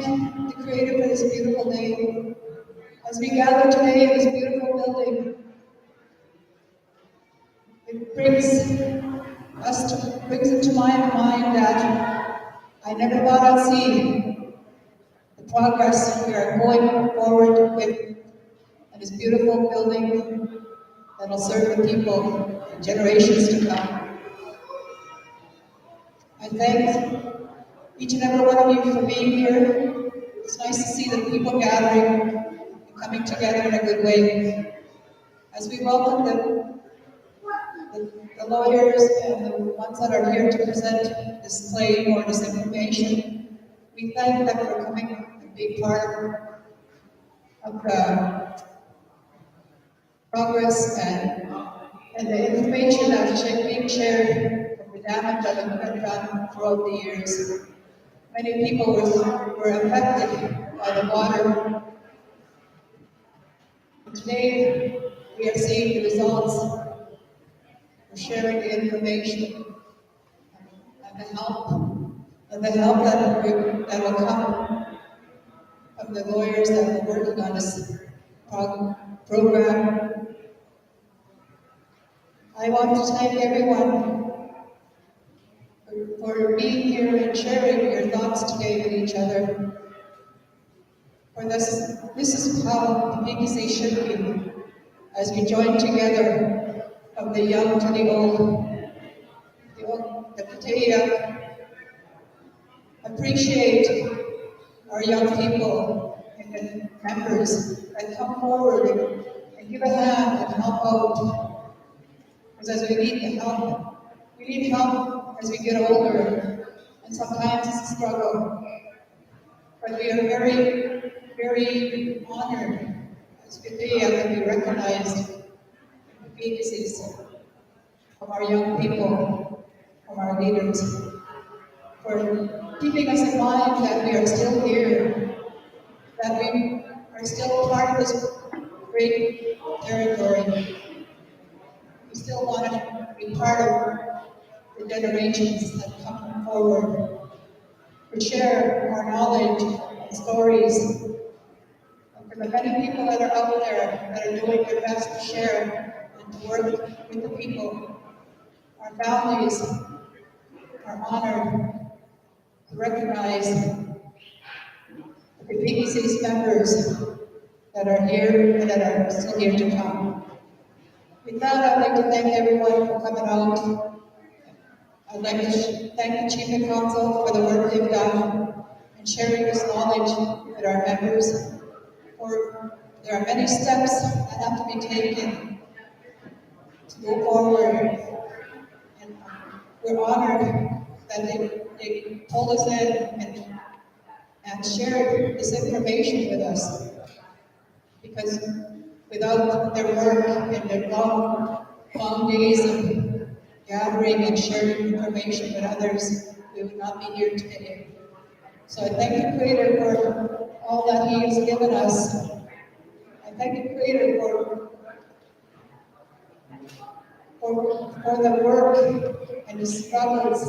thank the Creator for this beautiful day. As we gather today in this beautiful building, it brings into my mind that I never thought I'd see the progress we are going forward with in this beautiful building that will serve the people in generations to come. I thank each and every one of you for being here. It's nice to see the people gathering and coming together in a good way. As we welcome the lawyers and the ones that are here to present this claim or this information, we thank them for coming and being part of the progress and the information that is being shared from the damage that has been done throughout the years. Many people were affected by the water. Today, we are seeing the results. We're sharing the information and the help that will come from the lawyers that are working on this program. I want to thank everyone for being here and sharing your thoughts today with each other. For this is how the PPC should be, as we join together from the young to the old, the Patea. Appreciate our young people and the members that come forward and give a hand and help out. Because as we need help as we get older, and sometimes it's a struggle. But we are very, very honored as Patea to be recognized in the PPCs from our young people, from our leaders, for keeping us in mind that we are still here, that we are still part of this great territory. We still want to be part of the generations that come forward, to share our knowledge and stories. And for the many people that are out there that are doing their best to share and to work with the people, our families are honored to recognize the PPC's members that are here and that are still here to come. With that, I'd like to thank everyone for coming out. I'd like to thank the Chief of Council for the work they've done in sharing this knowledge with our members. For there are many steps that have to be taken to go forward, and we're honored that they pulled us in and shared this information with us, because without their work and their long days of gathering and sharing information with others, we would not be here today. So I thank the Creator for all that He has given us. I thank the Creator for the work and the struggles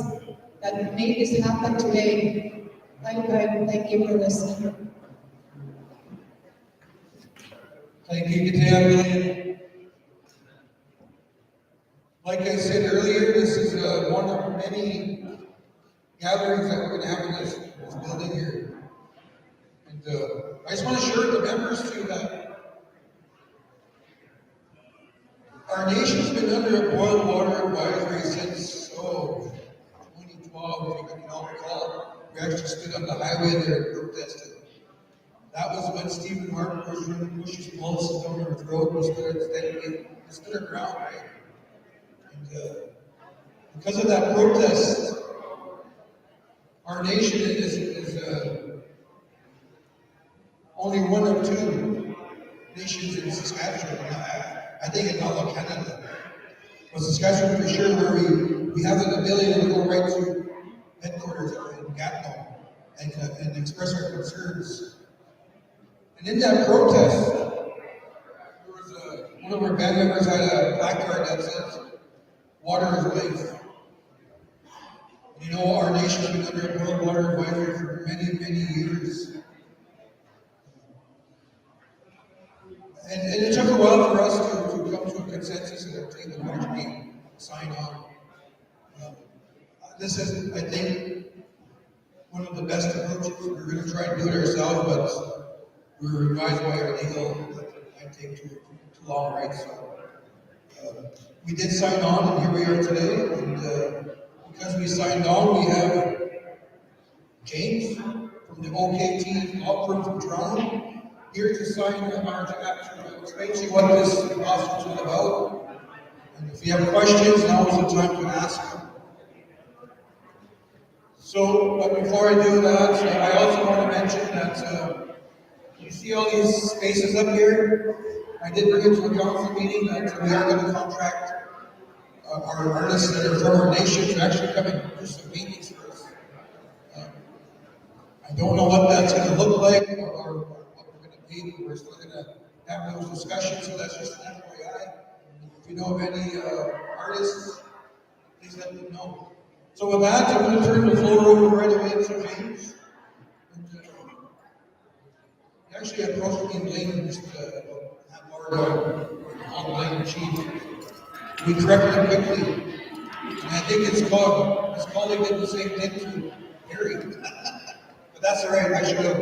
that made this happen today. Thank you for listening. Thank you, Patea. Like I said earlier, this is one of many gatherings that we're going to have in this building here. And I just want to assure the members too that our nation's been under a boil water advisory since 2012, if you can all recall. We actually stood on the highway there and protested. That was when Stephen Harper was trying to push his policies down our throat. We stood our ground, right? And because of that protest, our nation is only one of two nations in Saskatchewan. I think in all of Canada. But Saskatchewan for sure, where we have the ability to go right to headquarters in Gatineau and express our concerns. And in that protest, there was one of our band members had a placard that says, "Water is life." And you know, our nation's been under a boil water advisory for many, many years. while for us to come to a consensus and obtain the actually sign on. This is, I think, one of the best approaches. We're going to try and do it ourselves, but we're advised by our legal that it might take too long, right? So we did sign on, and here we are today. And because we signed on, we have James from the OKT law firm from Toronto here to sign our to explain to you what this lawsuit is all about. And if you have questions, now is the time to ask them. So, but before I do that, I also want to mention that you see all these spaces up here. I did bring it to a council meeting that we are going to contract our artists that are from our nation to actually come and do some meetings for us. I don't know what that's going to look like or what we're going to be. We're still going to have those discussions, so that's just an FYI. If you know of any artists, please let them know. So with that, I'm going to turn the floor over right away to James. And, he actually approached me and Blaine just half hour ago on Blaine Chief. We corrected him quickly. And I think his colleague did the same thing to Harry. But that's all right. I should have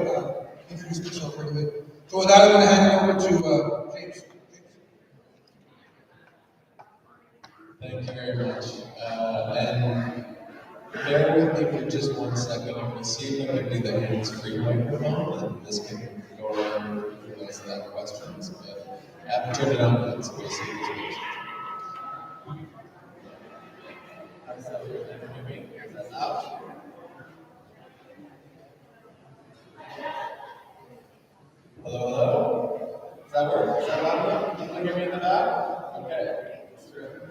introduced myself right away. So with that, I'm going to hand it over to James. Thank you very much. And bear with me for just 1 second. I'm going to see if I can do the hands-free microphone, and this can go around for those that have questions. But I haven't turned it on yet, so we'll see if it's loud. Hello, hello. Does that work? Is that loud enough? Can you hear me in the back? Okay. That's terrific.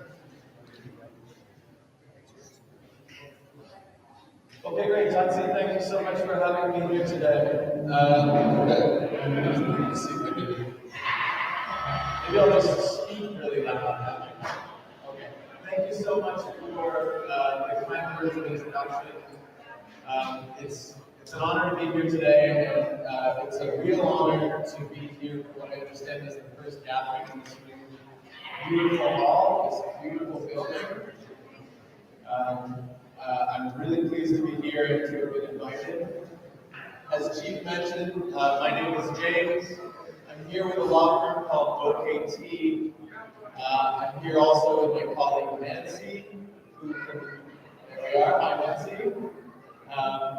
Okay, great, Johnson. Thank you so much for having me here today. Maybe I'll just speak really loud. Okay. Thank you so much for the kind words of introduction. It's an honor to be here today, and it's a real honor to be here for what I understand is the first gathering in this beautiful hall, this beautiful building. I'm really pleased to be here and to have been invited. As Chief mentioned, my name is James. I'm here with a law firm called OKT. I'm here also with my colleague Nancy, there we are, hi Nancy.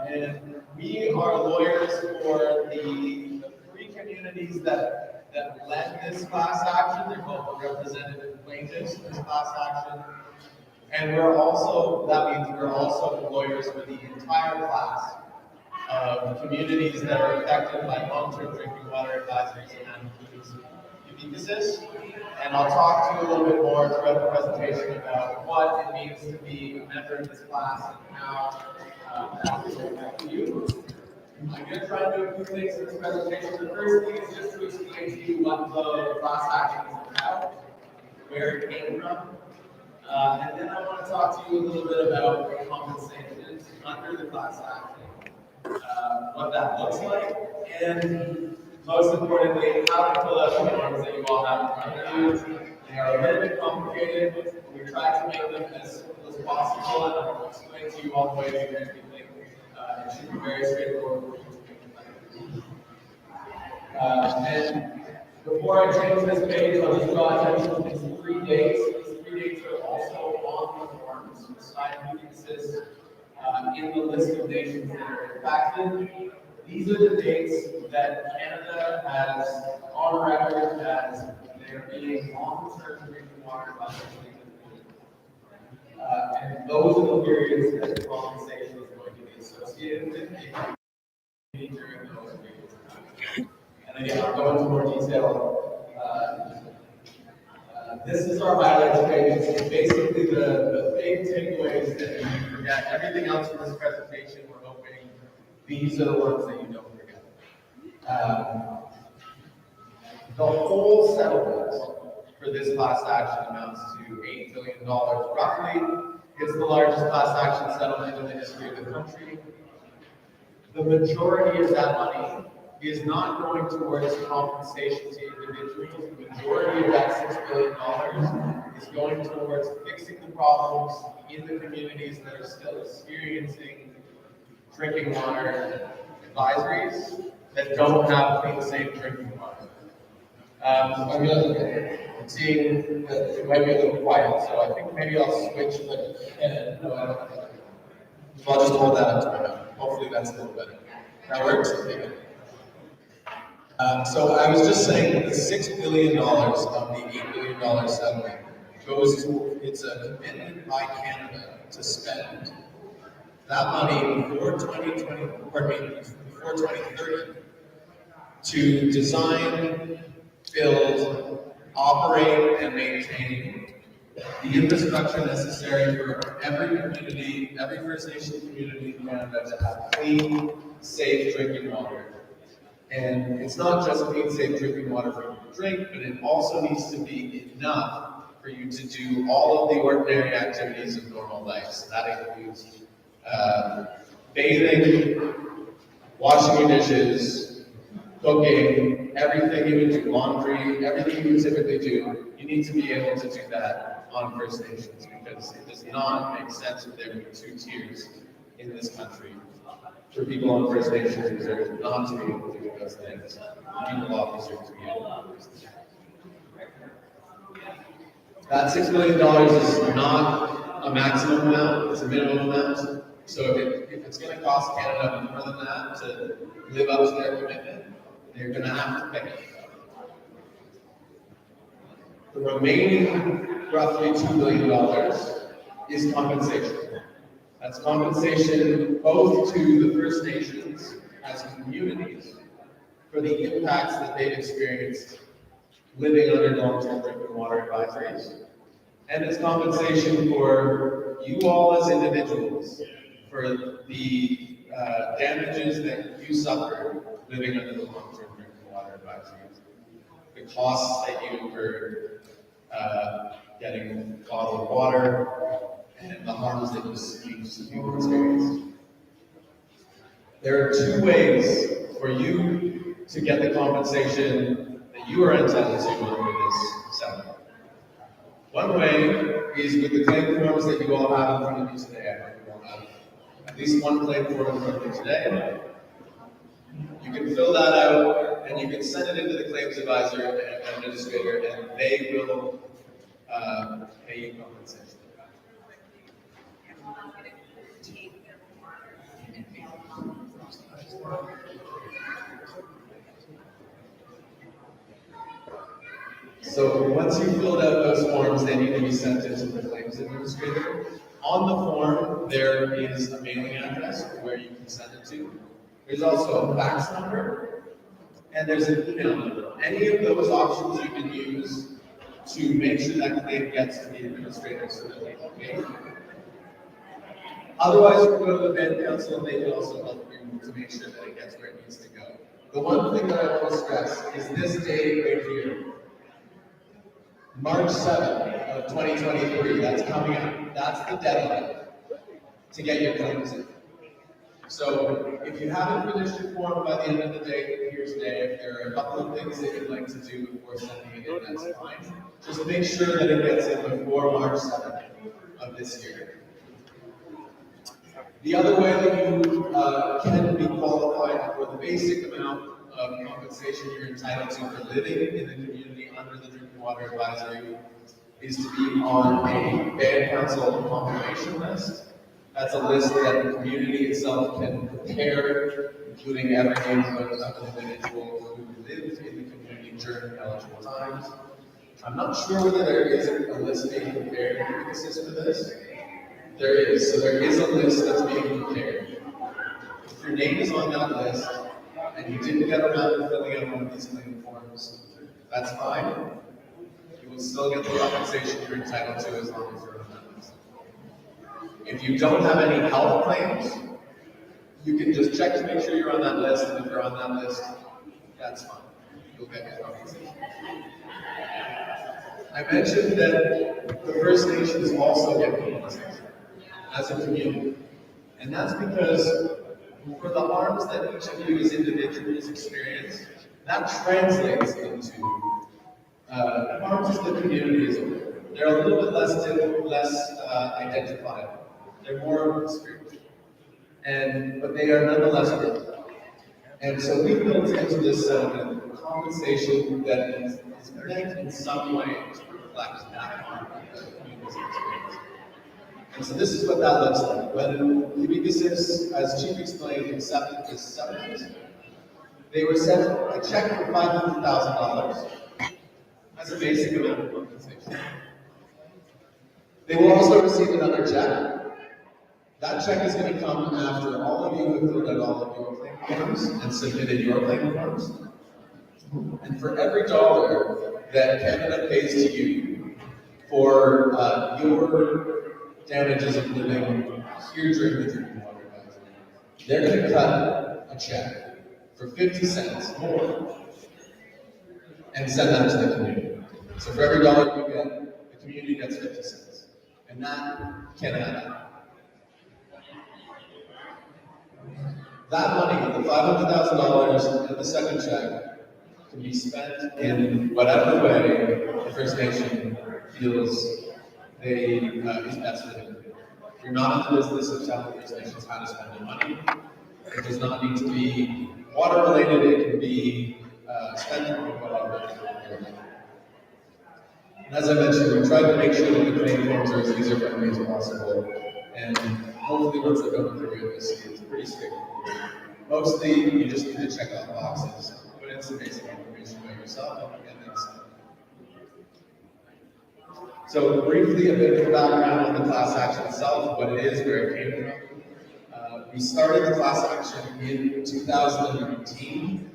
And we are lawyers for the three communities that led this class action. They're both representative plaintiffs in this class action. And that means we're also lawyers for the entire class of communities that are affected by long-term drinking water advisories and ubiquitous. And I'll talk to you a little bit more throughout the presentation about what it means to be a member of this class and how that will affect you. I'm going to try and do a few things in this presentation. The first thing is just to explain to you what the class action is about, where it came from. And then I want to talk to you a little bit about compensation under the class action, what that looks like, and most importantly, how to fill out the forms that you all have in front of you. They are a little bit complicated. We try to make them as simple as possible, and I'll explain to you all the way through everything. It should be very straightforward. And before I change this page, I'll just draw attention to these 3 dates. These 3 dates are also on the forms beside weaknesses in the list of nations that are impacted. These are the dates that Canada has on record as there being long-term drinking water violations. And those are the periods that the compensation is going to be associated with during those periods of time. And again, I'll go into more detail. This is our highlights page. It's basically the big takeaways that you forget. Everything else from this presentation, we're hoping these are the ones that you don't forget. The whole settlement for this class action amounts to $8 billion. Roughly, it's the largest class action settlement in the history of the country. The majority of that money is not going towards compensation to individuals. The majority of that $6 billion is going towards fixing the problems in the communities that are still experiencing drinking water advisories that don't have clean, safe drinking water. I'm seeing that it might be a little quiet, so I think maybe I'll switch. No, I don't. So I'll just hold that up to my mouth. Hopefully that's a little better. That works? Okay, good. So I was just saying the $6 billion of the $8 billion settlement goes to, it's a commitment by Canada to spend that money before 2030 to design, build, operate, and maintain the infrastructure necessary for every community, every First Nation community in Canada to have clean, safe drinking water. And it's not just clean, safe drinking water for you to drink, but it also needs to be enough for you to do all of the ordinary activities of normal life. So that includes bathing, washing your dishes, cooking, everything you would do, laundry, everything you would typically do. You need to be able to do that on First Nations because it does not make sense for there to be two tiers in this country. For people on First Nations reserves not to be able to do those things, people officers to be able to do those things. That $6 million is not a maximum amount, it's a minimum amount. So if it's going to cost Canada more than that to live up to their commitment, they're going to have to pay it. The remaining roughly $2 billion is compensation. That's compensation both to the First Nations as communities for the impacts that they've experienced living under long-term drinking water advisories. And it's compensation for you all as individuals for the damages that you suffered living under the long-term drinking water advisories. The costs that you incurred getting bottled water, and the harms that you experienced. There are two ways for you to get the compensation that you are entitled to under this settlement. One way is with the claim forms that you all have in front of you today. I hope you all have at least one claim form in front of you today. You can fill that out and you can send it into the claims advisor and administrator, and they will pay you compensation. So once you've filled out those forms, they need to be sent into the claims administrator. On the form, there is a mailing address where you can send it to. There's also a fax number, and there's an email number. Any of those options you can use to make sure that claim gets to the administrator so that they can pay. Otherwise, you can go to the band council and they can also help you to make sure that it gets where it needs to go. The one thing that I want to stress is this date right here. March 7th of 2023, that's coming up. That's the deadline to get your claims in. So if you haven't finished your form by the end of the day, here's today. If there are a couple of things that you'd like to do before sending it in, that's fine. Just make sure that it gets in before March 7th of this year. The other way that you can be qualified for the basic amount of compensation you're entitled to for living in the community under the Drinking Water Advisory is to be on a band council confirmation list. That's a list that the community itself can prepare, including every neighborhood of an individual who lived in the community during eligible times. I'm not sure whether there is a list being prepared in the system for this. There is. So there is a list that's being prepared. If your name is on that list and you didn't get around to filling out one of these claim forms, that's fine. You will still get the compensation you're entitled to as long as you're on that list. If you don't have any health claims, you can just check to make sure you're on that list, and if you're on that list, that's fine. You'll get your compensation. I mentioned that the First Nations also get compensation as a community. And that's because For the harms that each of you as individuals experience, that translates into harms to the community as a whole. They're a little bit less identifiable. They're more spiritual, but they are nonetheless real. And so we built into this settlement compensation that is meant in some way to reflect that harm that the community is experiencing. And so this is what that looks like. When Ubiquitous, as Chief explained, accepted this settlement, they were sent a check for $500,000 as a basic amount of compensation. They will also receive another check. That check is going to come after all of you have filled out all of your claim forms and submitted your claim forms. And for every dollar that Canada pays to you for your damages of living here during the drinking water crisis, they're going to cut a check for 50 cents more and send that to the community. So for every dollar you get, the community gets 50 cents. And that can add up. That money, the $500,000 and the second check, can be spent in whatever way the First Nation feels is best for them. You're not in the business of telling First Nations how to spend their money. It does not need to be water related, it can be spent on whatever. And as I mentioned, we tried to make sure that the claim forms are as user friendly as possible. And hopefully once they go through it, it's pretty straightforward. Mostly, you just need to check off boxes, put in some basic information about yourself, and then some. So briefly, a bit of background on the class action itself, what it is, where it came from. We started the class action in 2019.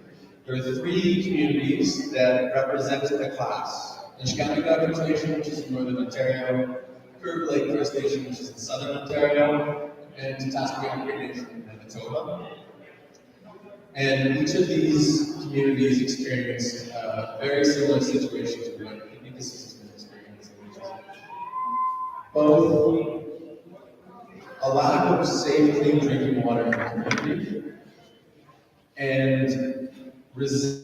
There are 3 communities that represent the class. Nishnawbe First Nation, which is in Northern Ontario, Kirk Lake First Nation, which is in Southern Ontario, and Tatasqueam Cree Nation in Manitoba. And each of these communities experienced very similar situations to what Ubiquitous has been experiencing, which is both a lack of safe, clean drinking water in the community and resistance